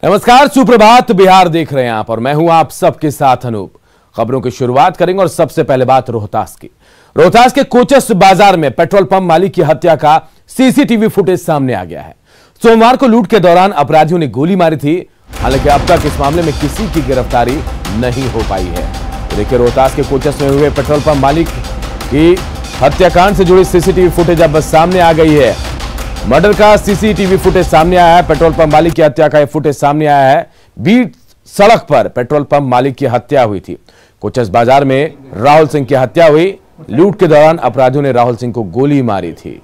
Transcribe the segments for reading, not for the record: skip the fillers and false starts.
नमस्कार, सुप्रभात। बिहार देख रहे हैं आप और मैं हूं आप सबके साथ अनूप। खबरों की शुरुआत करेंगे और सबसे पहले बात रोहतास की। रोहतास के कोचस बाजार में पेट्रोल पंप मालिक की हत्या का सीसीटीवी फुटेज सामने आ गया है। सोमवार को लूट के दौरान अपराधियों ने गोली मारी थी। हालांकि अब तक इस मामले में किसी की गिरफ्तारी नहीं हो पाई है। देखिए, रोहतास के कोचस में हुए पेट्रोल पंप मालिक की हत्याकांड से जुड़ी सीसीटीवी फुटेज अब सामने आ गई है। मर्डर का सीसीटीवी फुटेज सामने आया है। पेट्रोल पंप मालिक की हत्या का यह फुटेज सामने आया है। बीट सड़क पर पेट्रोल पंप मालिक की हत्या हुई थी। कोचस बाजार में राहुल सिंह की हत्या हुई। लूट के दौरान अपराधियों ने राहुल सिंह को गोली मारी थी।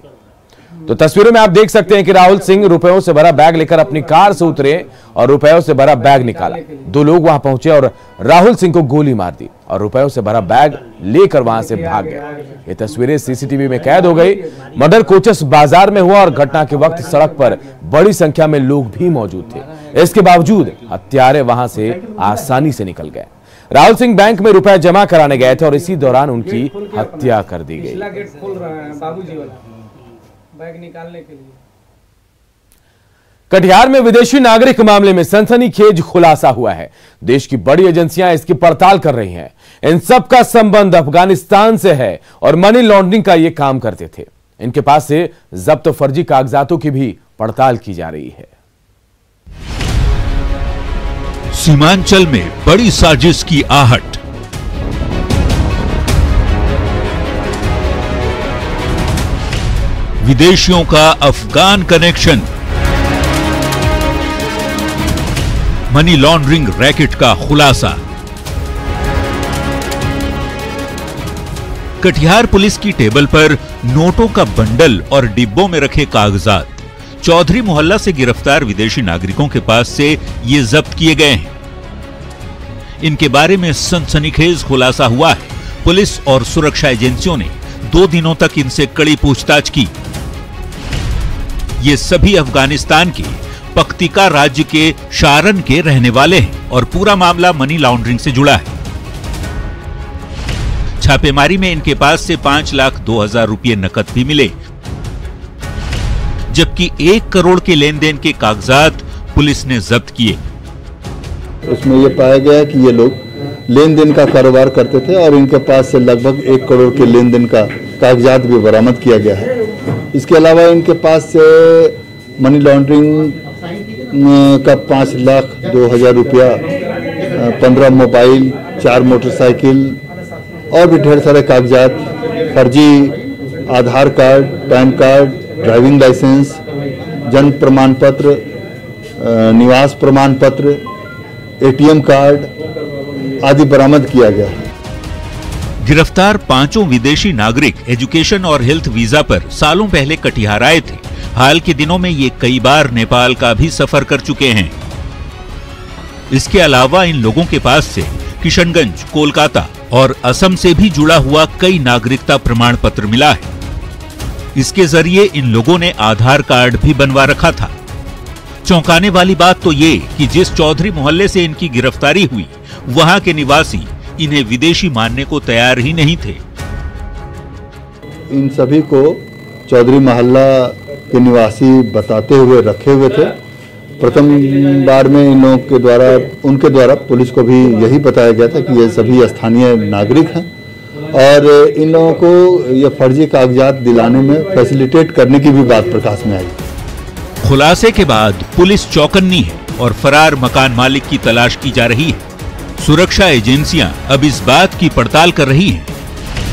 तो तस्वीरों में आप देख सकते हैं कि राहुल सिंह रुपयों से भरा बैग लेकर अपनी कार से उतरे और रुपयों से भरा बैग निकाला। दो लोग वहां पहुंचे और राहुल सिंह को गोली मार दी और रुपयों से भरा बैग लेकर वहां से भाग गया। ये तस्वीरें सीसीटीवी में कैद हो गई। मर्डर कोचस बाजार में हुआ और घटना के वक्त सड़क पर बड़ी संख्या में लोग भी मौजूद थे। इसके बावजूद हत्यारे वहां से आसानी से निकल गए। राहुल सिंह बैंक में रुपए जमा कराने गए थे और इसी दौरान उनकी हत्या कर दी गई। बैग निकालने के लिए कटिहार में विदेशी नागरिक मामले में सनसनीखेज खुलासा हुआ है। देश की बड़ी एजेंसियां इसकी पड़ताल कर रही हैं। इन सब का संबंध अफगानिस्तान से है और मनी लॉन्ड्रिंग का ये काम करते थे। इनके पास से जब्त फर्जी कागजातों की भी पड़ताल की जा रही है। सीमांचल में बड़ी साजिश की आहट। विदेशियों का Afghan connection. Money laundering racket का खुलासा। कटिहार पुलिस की टेबल पर नोटों का बंडल और डिब्बों में रखे कागजात। चौधरी मोहल्ला से गिरफ्तार विदेशी नागरिकों के पास से ये जब्त किए गए हैं। इनके बारे में सनसनीखेज खुलासा हुआ है। पुलिस और सुरक्षा एजेंसियों ने 2 दिनों तक इनसे कड़ी पूछताछ की। ये सभी अफगानिस्तान के पख्तिका राज्य के शारन के रहने वाले हैं और पूरा मामला मनी लॉन्ड्रिंग से जुड़ा है। छापेमारी में इनके पास से 5,02,000 रुपये नकद भी मिले, जबकि 1 करोड़ के लेन देन के कागजात पुलिस ने जब्त किए। उसमें यह पाया गया कि ये लोग लेन देन का कारोबार करते थे और इनके पास से लगभग 1 करोड़ के लेन देन का कागजात भी बरामद किया गया है। इसके अलावा इनके पास से मनी लॉन्ड्रिंग का 5,02,000 रुपया, 15 मोबाइल, 4 मोटरसाइकिल और भी ढेर सारे कागजात, फर्जी Aadhaar card, PAN card, driving licence, जन्म प्रमाण पत्र, निवास प्रमाण पत्र, एटीएम कार्ड आदि बरामद किया गया है। गिरफ्तार 5 विदेशी नागरिक एजुकेशन और हेल्थ वीजा पर सालों पहले कटिहार आए थे। हाल के दिनों में ये कई बार नेपाल का भी सफर कर चुके हैं। इसके अलावा इन लोगों के पास से किशनगंज, कोलकाता और असम से भी जुड़ा हुआ कई नागरिकता प्रमाण पत्र मिला है। इसके जरिए इन लोगों ने आधार कार्ड भी बनवा रखा था। चौंकाने वाली बात तो ये कि जिस चौधरी मोहल्ले से इनकी गिरफ्तारी हुई, वहां के निवासी इन्हें विदेशी मानने को तैयार ही नहीं थे। इन सभी को चौधरी मोहल्ला के निवासी बताते हुए रखे हुए थे। प्रथम बार में इन लोगों के द्वारा उनके द्वारा पुलिस को भी यही बताया गया था कि ये सभी स्थानीय नागरिक हैं और इन लोगों को ये फर्जी कागजात दिलाने में फैसिलिटेट करने की भी बात प्रकाश में आई। खुलासे के बाद पुलिस चौकन्नी है और फरार मकान मालिक की तलाश की जा रही है। सुरक्षा एजेंसियां अब इस बात की पड़ताल कर रही हैं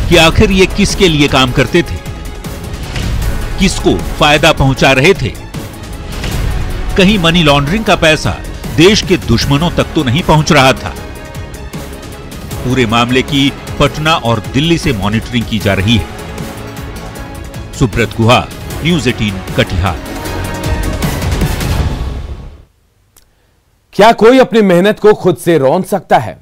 कि आखिर ये किसके लिए काम करते थे, किसको फायदा पहुंचा रहे थे। कहीं मनी लॉन्ड्रिंग का पैसा देश के दुश्मनों तक तो नहीं पहुंच रहा था। पूरे मामले की पटना और दिल्ली से मॉनिटरिंग की जा रही है। सुब्रत गुहा, न्यूज़ 18 कटिहार। क्या कोई अपनी मेहनत को खुद से रौंद सकता है?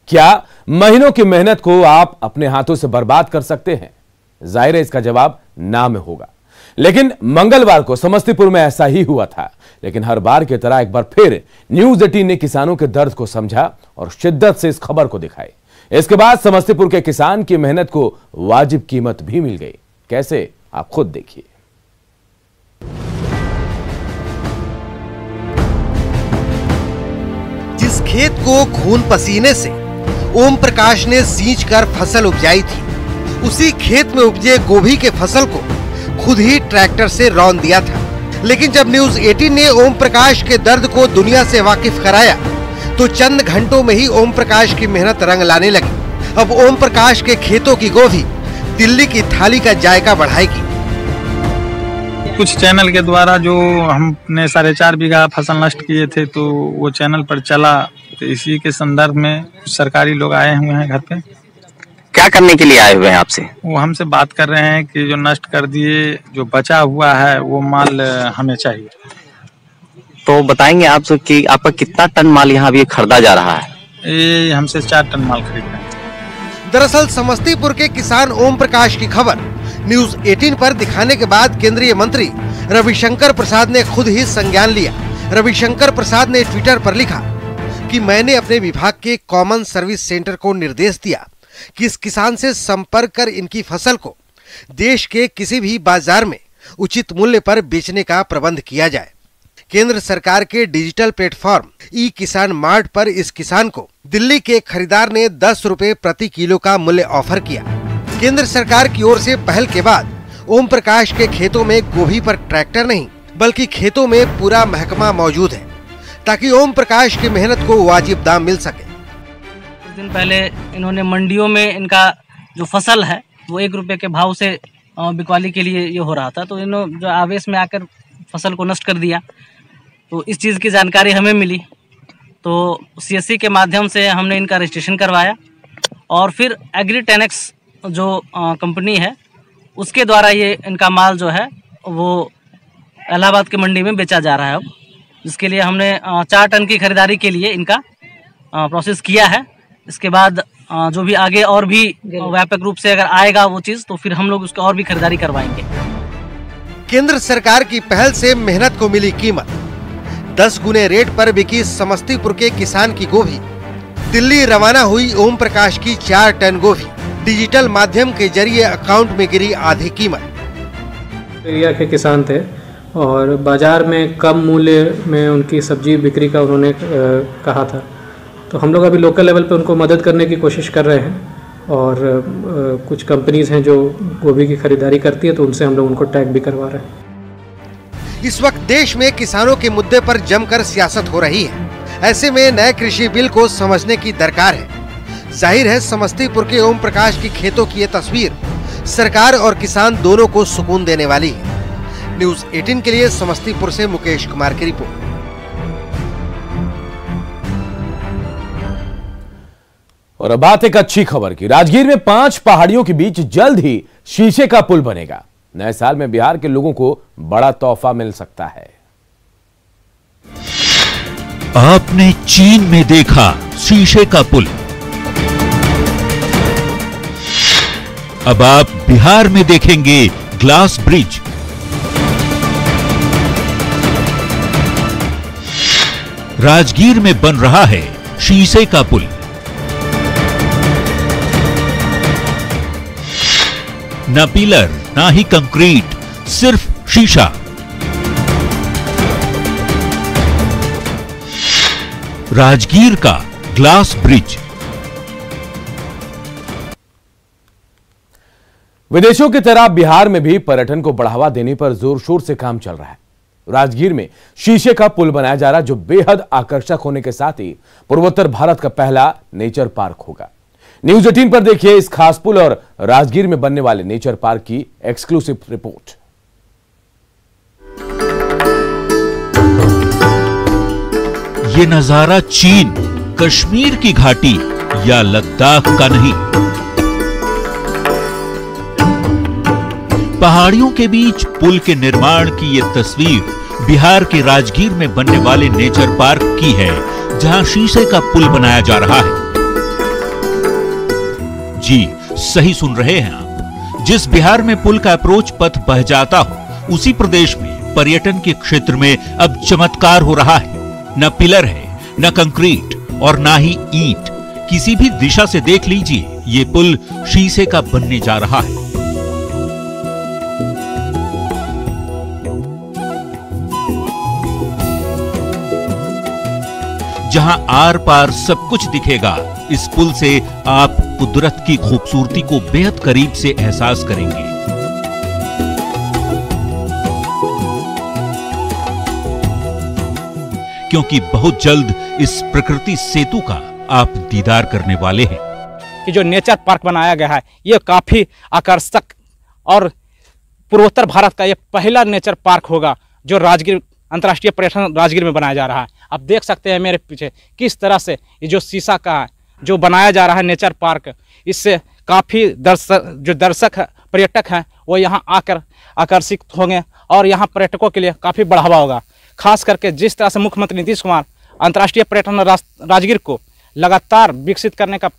क्या महीनों की मेहनत को आप अपने हाथों से बर्बाद कर सकते हैं? जाहिर है इसका जवाब ना में होगा। लेकिन मंगलवार को समस्तीपुर में ऐसा ही हुआ था। लेकिन हर बार की तरह एक बार फिर न्यूज़ 18 ने किसानों के दर्द को समझा और शिद्दत से इस खबर को दिखाई। इसके बाद समस्तीपुर के किसान की मेहनत को वाजिब कीमत भी मिल गई। कैसे, आप खुद देखिए। खेत को खून पसीने से ओम प्रकाश ने सींच कर फसल उपजाई थी, उसी खेत में उपजे गोभी के फसल को खुद ही ट्रैक्टर से रौंद दिया था। लेकिन जब न्यूज 18 ने ओम प्रकाश के दर्द को दुनिया से वाकिफ कराया तो चंद घंटों में ही ओम प्रकाश की मेहनत रंग लाने लगी। अब ओम प्रकाश के खेतों की गोभी दिल्ली की थाली का जायका बढ़ाएगी। कुछ चैनल के द्वारा जो हमने 4.5 बीघा फसल नष्ट किए थे तो वो चैनल पर चला, तो इसी के संदर्भ में सरकारी लोग आए हुए हैं घर पे। क्या करने के लिए आए हुए हैं आपसे? वो हमसे बात कर रहे हैं कि जो नष्ट कर दिए, जो बचा हुआ है वो माल हमें चाहिए। तो बताएंगे आपसे कि आपका कितना टन माल यहाँ अभी खरीदा जा रहा है? ये हमसे 4 टन माल खरीद रहे हैं। दरअसल समस्तीपुर के किसान ओम प्रकाश की खबर न्यूज 18 पर दिखाने के बाद केंद्रीय मंत्री रविशंकर प्रसाद ने खुद ही संज्ञान लिया। रविशंकर प्रसाद ने ट्विटर पर लिखा कि मैंने अपने विभाग के कॉमन सर्विस सेंटर को निर्देश दिया कि इस किसान से संपर्क कर इनकी फसल को देश के किसी भी बाजार में उचित मूल्य पर बेचने का प्रबंध किया जाए। केंद्र सरकार के डिजिटल प्लेटफॉर्म ई किसान मार्ट पर इस किसान को दिल्ली के खरीदार ने 10 रुपए प्रति किलो का मूल्य ऑफर किया। केंद्र सरकार की ओर से पहल के बाद ओम प्रकाश के खेतों में गोभी पर ट्रैक्टर नहीं बल्कि खेतों में पूरा महकमा मौजूद है ताकि ओम प्रकाश की मेहनत को वाजिब दाम मिल सके। कुछ दिन पहले इन्होंने मंडियों में इनका जो फसल है वो 1 रुपए के भाव से बिकवाली के लिए ये हो रहा था, तो इन्होंने जो आवेश में आकर फसल को नष्ट कर दिया। तो इस चीज़ की जानकारी हमें मिली तो CSC के माध्यम से हमने इनका रजिस्ट्रेशन करवाया और फिर एग्री 10X जो कंपनी है उसके द्वारा ये इनका माल जो है वो इलाहाबाद की मंडी में बेचा जा रहा है। अब जिसके लिए हमने 4 टन की खरीदारी के लिए इनका प्रोसेस किया है। इसके बाद जो भी आगे और भी व्यापक रूप से अगर आएगा वो चीज़ तो फिर हम लोग उसकी और भी खरीदारी करवाएंगे। केंद्र सरकार की पहल से मेहनत को मिली कीमत। 10 गुने रेट पर बिकी समस्तीपुर के किसान की गोभी। दिल्ली रवाना हुई ओम प्रकाश की 4 टन गोभी डिजिटल माध्यम के जरिए अकाउंट में गिरी आधी कीमत। एरिया के किसान थे और बाजार में कम मूल्य में उनकी सब्जी बिक्री का उन्होंने कहा था, तो हम लोग अभी लोकल लेवल पे उनको मदद करने की कोशिश कर रहे हैं और कुछ कंपनीज हैं जो गोभी की खरीदारी करती है तो उनसे हम लोग उनको टैग भी करवा रहे हैं। इस वक्त देश में किसानों के मुद्दे पर जमकर सियासत हो रही है। ऐसे में नए कृषि बिल को समझने की दरकार है। जाहिर है समस्तीपुर के ओम प्रकाश की खेतों की ये तस्वीर सरकार और किसान दोनों को सुकून देने वाली है। न्यूज 18 के लिए समस्तीपुर से मुकेश कुमार की रिपोर्ट। और अब बात एक अच्छी खबर की। राजगीर में 5 पहाड़ियों के बीच जल्द ही शीशे का पुल बनेगा। नए साल में बिहार के लोगों को बड़ा तोहफा मिल सकता है। आपने चीन में देखा शीशे का पुल, अब आप बिहार में देखेंगे ग्लास ब्रिज। राजगीर में बन रहा है शीशे का पुल। न पिलर ना ही कंक्रीट, सिर्फ शीशा। राजगीर का ग्लास ब्रिज। विदेशों की तरह बिहार में भी पर्यटन को बढ़ावा देने पर जोर शोर से काम चल रहा है। राजगीर में शीशे का पुल बनाया जा रहा है जो बेहद आकर्षक होने के साथ ही पूर्वोत्तर भारत का पहला नेचर पार्क होगा। न्यूज 18 पर देखिए इस खास पुल और राजगीर में बनने वाले नेचर पार्क की एक्सक्लूसिव रिपोर्ट। ये नजारा चीन, कश्मीर की घाटी या लद्दाख का नहीं, पहाड़ियों के बीच पुल के निर्माण की ये तस्वीर बिहार के राजगीर में बनने वाले नेचर पार्क की है, जहां शीशे का पुल बनाया जा रहा है। जी सही सुन रहे हैं आप। जिस बिहार में पुल का अप्रोच पथ बह जाता हो, उसी प्रदेश में पर्यटन के क्षेत्र में अब चमत्कार हो रहा है। न पिलर है, न कंक्रीट और ना ही ईंट। किसी भी दिशा से देख लीजिए, ये पुल शीशे का बनने जा रहा है। जहां आर पार सब कुछ दिखेगा। इस पुल से आप कुदरत की खूबसूरती को बेहद करीब से एहसास करेंगे। क्योंकि बहुत जल्द इस प्रकृति सेतु का आप दीदार करने वाले हैं। कि जो नेचर पार्क बनाया गया है ये काफी आकर्षक और पूर्वोत्तर भारत का ये पहला नेचर पार्क होगा जो राजगीर अंतर्राष्ट्रीय पर्यटन राजगीर में बनाया जा रहा है। आप देख सकते हैं मेरे पीछे किस तरह से ये जो शीशा का है जो बनाया जा रहा है नेचर पार्क, इससे काफ़ी दर्शक पर्यटक हैं वो यहाँ आकर आकर्षित होंगे और यहाँ पर्यटकों के लिए काफ़ी बढ़ावा होगा। खास करके जिस तरह से मुख्यमंत्री नीतीश कुमार अंतर्राष्ट्रीय पर्यटन राजगीर को लगातार विकसित करने का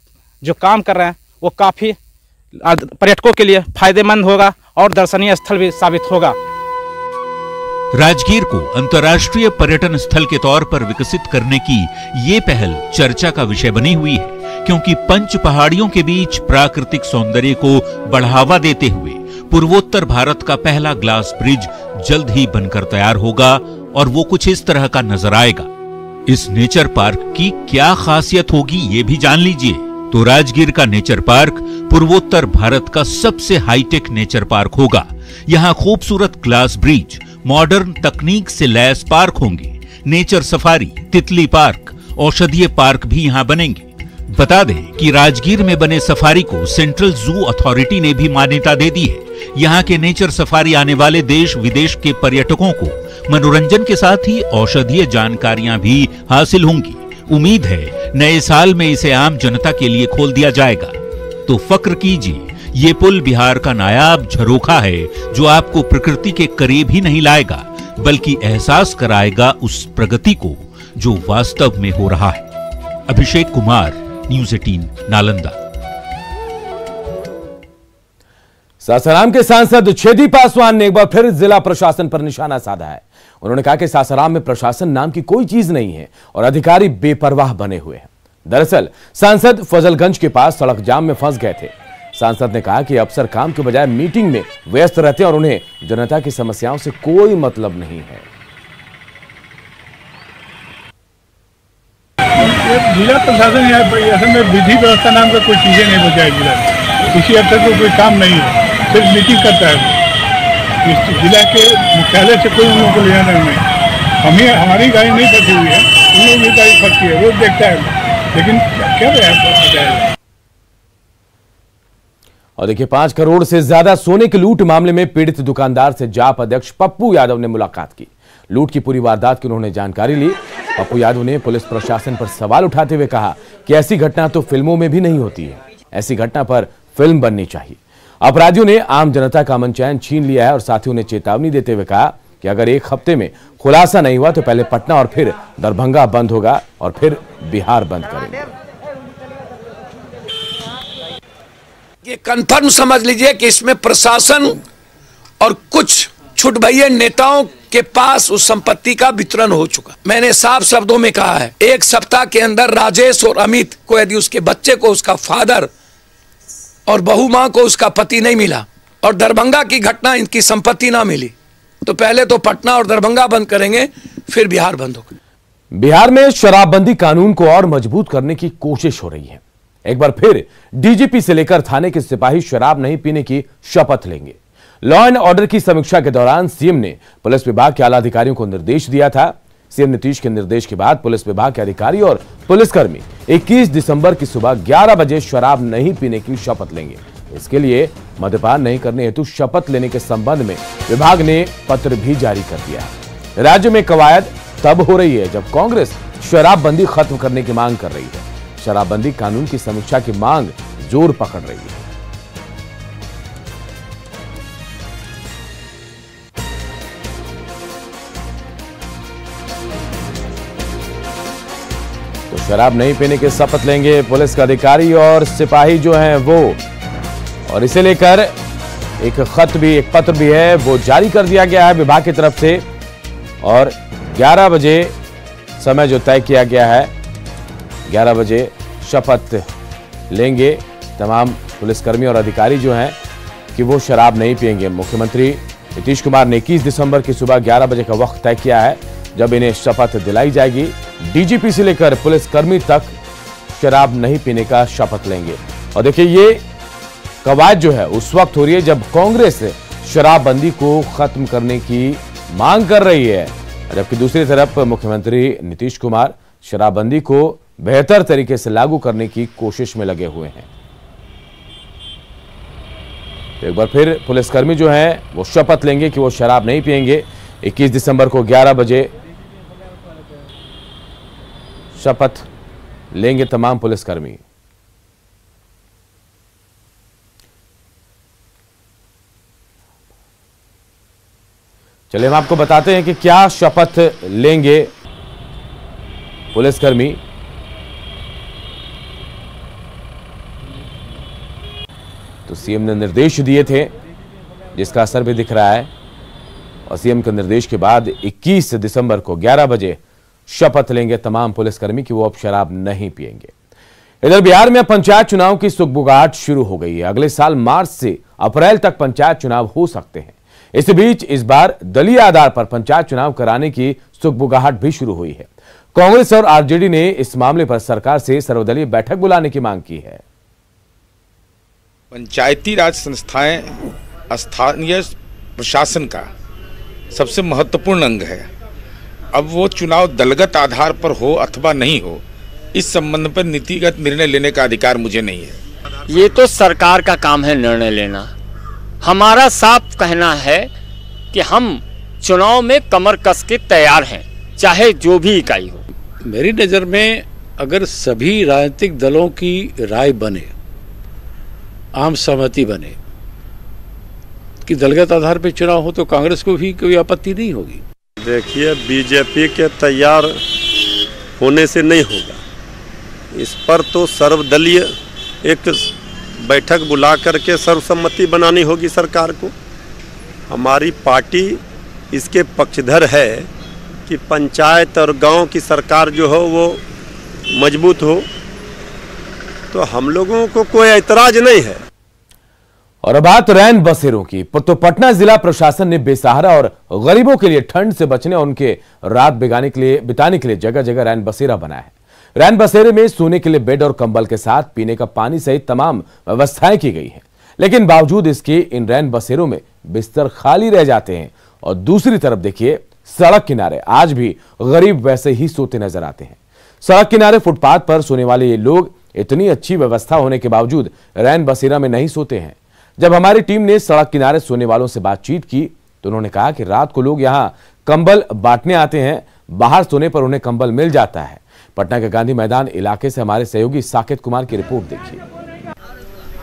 जो काम कर रहे हैं वो काफ़ी पर्यटकों के लिए फायदेमंद होगा और दर्शनीय स्थल भी साबित होगा। राजगीर को अंतर्राष्ट्रीय पर्यटन स्थल के तौर पर विकसित करने की ये पहल चर्चा का विषय बनी हुई है, क्योंकि पंच पहाड़ियों के बीच प्राकृतिक सौंदर्य को बढ़ावा देते हुए पूर्वोत्तर भारत का पहला ग्लास ब्रिज जल्द ही बनकर तैयार होगा और वो कुछ इस तरह का नजर आएगा। इस नेचर पार्क की क्या खासियत होगी ये भी जान लीजिए। तो राजगीर का नेचर पार्क पूर्वोत्तर भारत का सबसे हाईटेक नेचर पार्क होगा। यहाँ खूबसूरत ग्लास ब्रिज, मॉडर्न तकनीक से लैस पार्क होंगे, नेचर सफारी, तितली पार्क, औषधीय पार्क भी यहाँ बनेंगे। बता दें कि राजगीर में बने सफारी को सेंट्रल जू अथॉरिटी ने भी मान्यता दे दी है। यहाँ के नेचर सफारी आने वाले देश विदेश के पर्यटकों को मनोरंजन के साथ ही औषधीय जानकारियां भी हासिल होंगी। उम्मीद है नए साल में इसे आम जनता के लिए खोल दिया जाएगा। तो फक्र कीजिए, ये पुल बिहार का नायाब झरोखा है जो आपको प्रकृति के करीब ही नहीं लाएगा बल्कि एहसास कराएगा उस प्रगति को जो वास्तव में हो रहा है। अभिषेक कुमार, न्यूज़ 18 नालंदा। सासाराम के सांसद छेदी पासवान ने एक बार फिर जिला प्रशासन पर निशाना साधा है। उन्होंने कहा कि सासाराम में प्रशासन नाम की कोई चीज नहीं है और अधिकारी बेपरवाह बने हुए हैं। दरअसल सांसद फजलगंज के पास सड़क जाम में फंस गए थे। सांसद ने कहा कि अफसर काम के बजाय मीटिंग में व्यस्त रहते हैं और उन्हें जनता की समस्याओं से कोई मतलब नहीं है। जिला प्रशासन यहाँ में विधि व्यवस्था नाम का कोई चीजें नहीं बचा है। जिला किसी अफसर को कोई काम नहीं है, सिर्फ मीटिंग करता है। इस जिला के मुख्यालय से कोई उन लोगों को लेना नहीं। हमारी गाड़ी नहीं फंसी हुई है, उन लोगों की गाड़ी फंसी है, रोज देखता है, लेकिन क्या बताया। और देखिए 5 करोड़ से ज्यादा सोने की लूट मामले में पीड़ित दुकानदार से जाप अध्यक्ष पप्पू यादव ने मुलाकात की। लूट की पूरी वारदात की उन्होंने जानकारी ली। पप्पू यादव ने पुलिस प्रशासन पर सवाल उठाते हुए कहा कि ऐसी घटना तो फिल्मों में भी नहीं होती है, ऐसी घटना पर फिल्म बननी चाहिए। अपराधियों ने आम जनता का अमन चैन छीन लिया है और साथ ही उन्हें चेतावनी देते हुए कहा कि अगर एक हफ्ते में खुलासा नहीं हुआ तो पहले पटना और फिर दरभंगा बंद होगा और फिर बिहार बंद करेंगे। ये कंफर्म समझ लीजिए कि इसमें प्रशासन और कुछ छुटभैये नेताओं के पास उस संपत्ति का वितरण हो चुका। मैंने साफ शब्दों में कहा है, एक सप्ताह के अंदर राजेश और अमित को यदि उसके बच्चे को उसका फादर और बहू मां को उसका पति नहीं मिला और दरभंगा की घटना इनकी संपत्ति ना मिली तो पहले तो पटना और दरभंगा बंद करेंगे, फिर बिहार बंद होगा। बिहार में शराबबंदी कानून को और मजबूत करने की कोशिश हो रही है। एक बार फिर डीजीपी से लेकर थाने के सिपाही शराब नहीं पीने की शपथ लेंगे। लॉ एंड ऑर्डर की समीक्षा के दौरान सीएम ने पुलिस विभाग के आला अधिकारियों को निर्देश दिया था। सीएम नीतीश के निर्देश के बाद पुलिस विभाग के अधिकारी और पुलिसकर्मी 21 दिसंबर की सुबह 11 बजे शराब नहीं पीने की शपथ लेंगे। इसके लिए मद्यपान नहीं करने हेतु शपथ लेने के संबंध में विभाग ने पत्र भी जारी कर दिया है। राज्य में कवायद तब हो रही है जब कांग्रेस शराबबंदी खत्म करने की मांग कर रही है। शराबबंदी कानून की समीक्षा की मांग जोर पकड़ रही है। तो शराब नहीं पीने की शपथ लेंगे पुलिस के अधिकारी और सिपाही जो हैं वो, और इसे लेकर एक पत्र भी है वो जारी कर दिया गया है विभाग की तरफ से। और 11 बजे समय जो तय किया गया है, 11 बजे शपथ लेंगे तमाम पुलिसकर्मी और अधिकारी जो हैं कि वो शराब नहीं पिएंगे। मुख्यमंत्री नीतीश कुमार ने 21 दिसंबर की सुबह 11 बजे का वक्त तय किया है जब इन्हें शपथ दिलाई जाएगी। डीजीपी से लेकर पुलिसकर्मी तक शराब नहीं पीने का शपथ लेंगे। और देखिए, ये कवायद जो है उस वक्त हो रही है जब कांग्रेस शराबबंदी को खत्म करने की मांग कर रही है, जबकि दूसरी तरफ मुख्यमंत्री नीतीश कुमार शराबबंदी को बेहतर तरीके से लागू करने की कोशिश में लगे हुए हैं। तो एक बार फिर पुलिसकर्मी जो हैं वो शपथ लेंगे कि वो शराब नहीं पिएंगे। 21 दिसंबर को 11 बजे शपथ लेंगे तमाम पुलिसकर्मी। चलिए हम आपको बताते हैं कि क्या शपथ लेंगे पुलिसकर्मी। तो सीएम ने निर्देश दिए थे जिसका असर भी दिख रहा है, और सीएम के निर्देश के बाद 21 दिसंबर को 11 बजे शपथ लेंगे तमाम पुलिसकर्मी कि वो अब शराब नहीं पिएंगे। इधर बिहार में पंचायत चुनाव की सुगबुगाहट शुरू हो गई है। अगले साल मार्च से अप्रैल तक पंचायत चुनाव हो सकते हैं। इस बीच इस बार दलीय आधार पर पंचायत चुनाव कराने की सुगबुगाहट भी शुरू हुई है। कांग्रेस और आरजेडी ने इस मामले पर सरकार से सर्वदलीय बैठक बुलाने की मांग की है। पंचायती राज संस्थाएं स्थानीय प्रशासन का सबसे महत्वपूर्ण अंग है। अब वो चुनाव दलगत आधार पर हो अथवा नहीं हो, इस संबंध पर नीतिगत निर्णय लेने का अधिकार मुझे नहीं है। ये तो सरकार का काम है निर्णय लेना। हमारा साफ कहना है कि हम चुनाव में कमर कस के तैयार हैं, चाहे जो भी इकाई हो। मेरी नज़र में अगर सभी राजनीतिक दलों की राय बने, आम सहमति बने कि दलगत आधार पर चुनाव हो, तो कांग्रेस को भी कोई आपत्ति नहीं होगी। देखिए, बीजेपी के तैयार होने से नहीं होगा। इस पर तो सर्वदलीय एक बैठक बुला करके सर्वसम्मति बनानी होगी सरकार को। हमारी पार्टी इसके पक्षधर है कि पंचायत और गांव की सरकार जो हो वो मजबूत हो, तो हम लोगों को कोई ऐतराज नहीं है। और अब बात रैन बसेरों की। तो पटना जिला प्रशासन ने बेसहारा और गरीबों के लिए ठंड से बचने और उनके रात बिताने के लिए जगह जगह रैन बसेरा बनाया है। रैन बसेरे में सोने के लिए बेड और कंबल के साथ पीने का पानी सहित तमाम व्यवस्थाएं की गई हैं। लेकिन बावजूद इसके इन रैन बसेरों में बिस्तर खाली रह जाते हैं। और दूसरी तरफ देखिए, सड़क किनारे आज भी गरीब वैसे ही सोते नजर आते हैं। सड़क किनारे फुटपाथ पर सोने वाले ये लोग इतनी अच्छी व्यवस्था होने के बावजूद रैन बसेरा में नहीं सोते हैं। जब हमारी टीम ने सड़क किनारे सोने वालों से बातचीत की तो उन्होंने कहा कि रात को लोग यहां कंबल बांटने आते हैं, बाहर सोने पर उन्हें कंबल मिल जाता है। पटना के गांधी मैदान इलाके से हमारे सहयोगी साकेत कुमार की रिपोर्ट देखिए।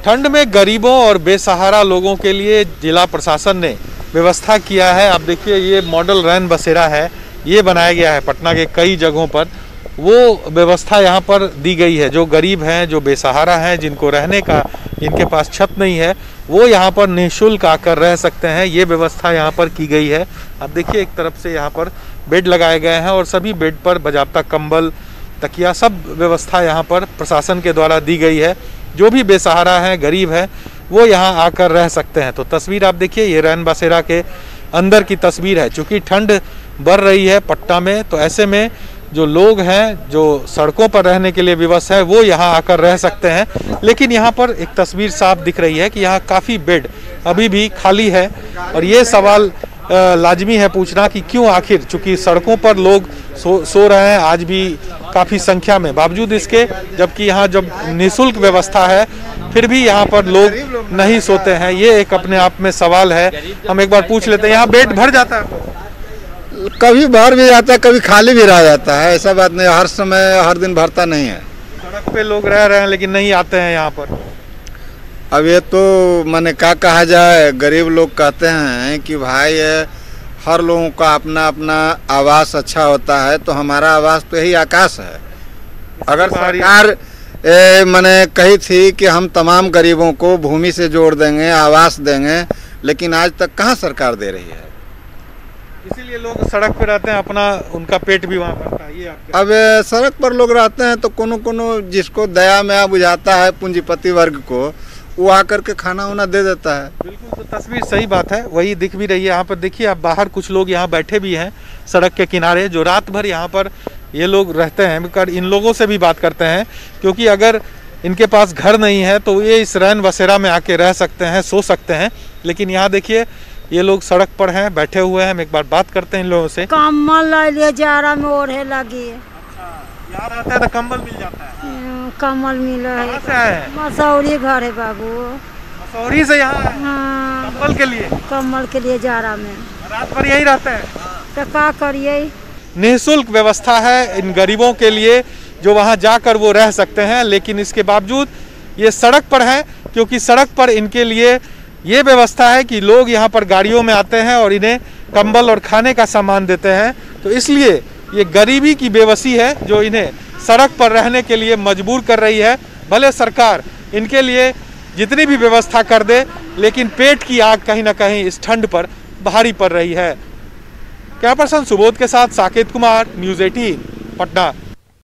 ठंड में गरीबों और बेसहारा लोगों के लिए जिला प्रशासन ने व्यवस्था किया है। आप देखिए, ये मॉडल रैन बसेरा है, ये बनाया गया है पटना के कई जगहों पर। वो व्यवस्था यहाँ पर दी गई है। जो गरीब हैं, जो बेसहारा हैं, जिनको रहने का, जिनके पास छत नहीं है, वो यहाँ पर निःशुल्क आकर रह सकते हैं। ये व्यवस्था यहाँ पर की गई है। आप देखिए, एक तरफ से यहाँ पर बेड लगाए गए हैं और सभी बेड पर बाजाप्ता कंबल, तकिया, सब व्यवस्था यहाँ पर प्रशासन के द्वारा दी गई है। जो भी बेसहारा हैं, गरीब हैं, वो यहाँ आकर रह सकते हैं। तो तस्वीर आप देखिए, ये रैन बसेरा के अंदर की तस्वीर है। चूँकि ठंड बढ़ रही है पटना में, तो ऐसे में जो लोग हैं, जो सड़कों पर रहने के लिए विवश है, वो यहाँ आकर रह सकते हैं। लेकिन यहाँ पर एक तस्वीर साफ दिख रही है कि यहाँ काफ़ी बेड अभी भी खाली है। और ये सवाल लाजमी है पूछना कि क्यों आखिर, चूँकि सड़कों पर लोग सो रहे हैं आज भी काफ़ी संख्या में, बावजूद इसके, जबकि यहाँ जब निःशुल्क व्यवस्था है फिर भी यहाँ पर लोग नहीं सोते हैं। ये एक अपने आप में सवाल है। हम एक बार पूछ लेते हैं, यहाँ बेड भर जाता है? कभी भर भी जाता है, कभी खाली भी रह जाता है। ऐसा बात नहीं, हर समय हर दिन भरता नहीं है। सड़क पे लोग रह रहे हैं लेकिन नहीं आते हैं यहाँ पर। अब ये तो मैंने क्या कहा जाए, गरीब लोग कहते हैं कि भाई हर लोगों का अपना अपना आवास अच्छा होता है, तो हमारा आवास तो यही आकाश है। अगर सरकार मैंने कही थी कि हम तमाम गरीबों को भूमि से जोड़ देंगे, आवास देंगे, लेकिन आज तक कहाँ सरकार दे रही है। इसीलिए लोग सड़क पे रहते हैं, अपना उनका पेट भी वहाँ भरता है। ये अब सड़क पर लोग रहते हैं तो कोनो जिसको दया में बुझाता है पूंजीपति वर्ग को, वो आकर के खाना वाना दे देता है। बिल्कुल, तो तस्वीर सही बात है, वही दिख भी रही है। यहाँ पर देखिए, आप बाहर कुछ लोग यहाँ बैठे भी हैं सड़क के किनारे, जो रात भर यहाँ पर ये लोग रहते हैं। इन लोगों से भी बात करते हैं, क्योंकि अगर इनके पास घर नहीं है तो ये इस रैन बसेरा में आके रह सकते हैं, सो सकते हैं। लेकिन यहाँ देखिए ये लोग सड़क पर हैं, बैठे हुए हैं। हम एक बार बात करते हैं इन लोगों से। कम्बल ले लिए जाड़ा में ओढ़े लगी। यहाँ रहता है तो कम्बल मिल जाता है? कम्बल मिल है। कहाँ से आए हैं? मसौरी घर है बाबू। मसौरी से यहाँ? हाँ। कम्बल के लिए? कम्बल के लिए जाड़ा में। रात भर यहीं रहते हैं? तो क्या करिए। निःशुल्क व्यवस्था है इन गरीबों के लिए, जो वहाँ जाकर वो रह सकते हैं। लेकिन इसके बावजूद ये सड़क पर हैं, क्योंकि सड़क पर इनके लिए ये व्यवस्था है कि लोग यहाँ पर गाड़ियों में आते हैं और इन्हें कंबल और खाने का सामान देते हैं। तो इसलिए ये गरीबी की बेबसी है जो इन्हें सड़क पर रहने के लिए मजबूर कर रही है। भले सरकार इनके लिए जितनी भी व्यवस्था कर दे, लेकिन पेट की आग कहीं ना कहीं इस ठंड पर भारी पड़ रही है। कैमरा पर्सन सुबोध के साथ साकेत कुमार, न्यूज़ 18 पटना।